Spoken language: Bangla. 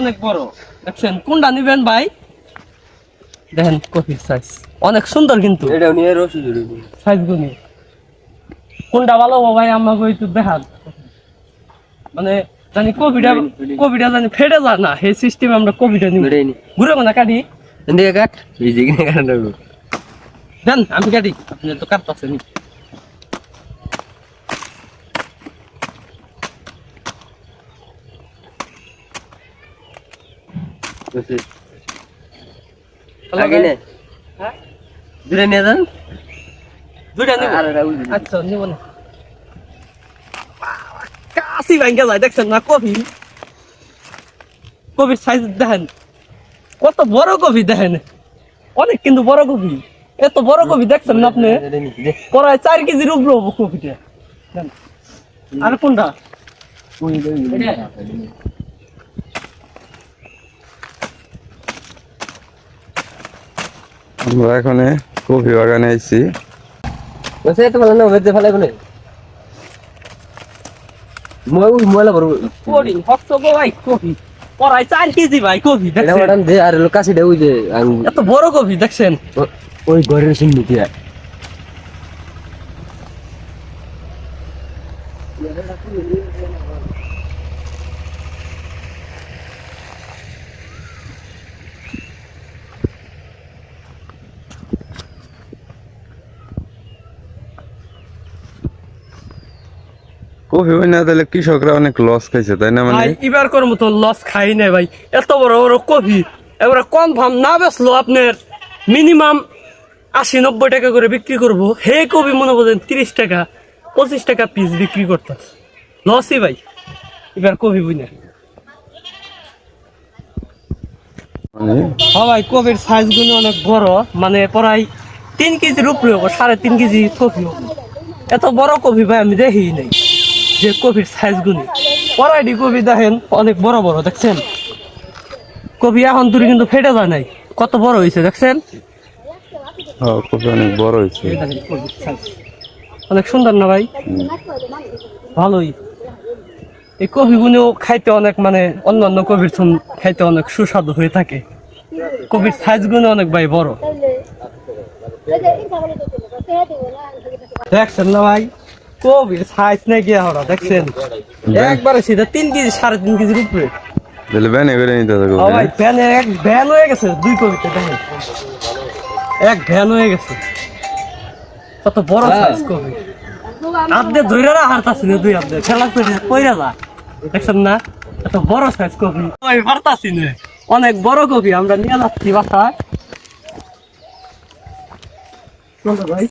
অনেক বড় দেখছেন, কোনটা নিবেন ভাই? দেখেন কফির সাইজ অনেক সুন্দর, কিন্তু এটা নিয়ে রসি জুড়ি সাইজ গুনি কোনটা ভালো ভাই আমাকে একটু দেখান। মানে জানি কপিটা জানি ফেটে যায় না, সেই সিস্টেমে আমরা কপিটা নিব। ঘুরে না কাটি এদিকে কাট, এই যে কিনে কাট দেবো। দেন আমি কাটি, আপনি তো কাটতেছেন। আগে নে, হ্যাঁ দূরে নিয়ে যান। দুইটা নিব। আচ্ছা নিব না, কাশি ভাঙ্গা যায় দেখছেন না। কপির সাইজ দেখেন কত বড় কপি, দেখেন অনেক কিন্তু বড় কপি। এত বড় কপি দেখছেন না আপনি? প্রায় 4 কেজির উপরে হবো কপিটা। আর কোনটা? আমরা এখানে কফি বাগানে আইছি। বসে তো ভালো না, ওদের ভালো কোনে ময়লা করবো কোডিং হকতো গো ভাই কপি, প্রায় 4 কেজি ভাই কপি এটা দেখছেন। ম্যাডাম দে আর লোকাসি দে, ওই যে এত বড় কপি দেখছেন। ওই ঘরের সিন্নি দিয়া কফি হয় না তাহলে কৃষকরা অনেক লস খাইছে, তাই না? মানে ভাই এবার কোন মতো লস খাই না ভাই, এত বড় বড় কপি এবার কম ফার্ম না বেচলো আপনার মিনিমাম 80-90 টাকা করে বিক্রি করবো। হে কপি মনে করেন 30 টাকা 25 টাকা পিস বিক্রি করতেছে, লসই ভাই এবার কপি বুঝে। মানে হ্যাঁ ভাই কপির সাইজ গুলো অনেক বড়, মানে প্রায় 3 কেজির উপরে হবো, 3.5 কেজি কপি হবো। এত বড় কপি ভাই আমি দেখি নাই, যে কপির সাইজ গুলি পরাইডি কপি দেখেন অনেক বড় বড় দেখছেন। কপি এখন দূরে কিন্তু ফেটে যায় নাই, কত বড় হয়েছে দেখছেন। কফি অনেক বড় হয়েছে। এই দেখেন কপির size। অনেক সুন্দর না ভাই? ভালোই। এই কফি গুলো খাইতে অনেক, মানে অন্যান্য কপির থুন খাইতে অনেক সুস্বাদু হয়ে থাকে। কপির সাইজ গুলো অনেক ভাই বড়, দেখছেন না ভাই? কপির সাইজ নাকি আমরা দেখছেন একবারে সিধা 3 কেজি 3.5 কেজির উপরে। তাহলে ব্যানে করে নিতে হবে ও ভাই এক ভ্যান হয়ে গেছে, 2 কপিতে দেখেন এক ভ্যান হয়ে গেছে। কত বড় সাইজ কপি, আপনি ধরে হারতাছি না, 2 আপনি খেলা করে কইরা যা দেখছেন না, এত বড় সাইজ কপি আমি হারতাছি না। অনেক বড় কপি আমরা নিয়ে যাচ্ছি বাসায়। চলো ভাই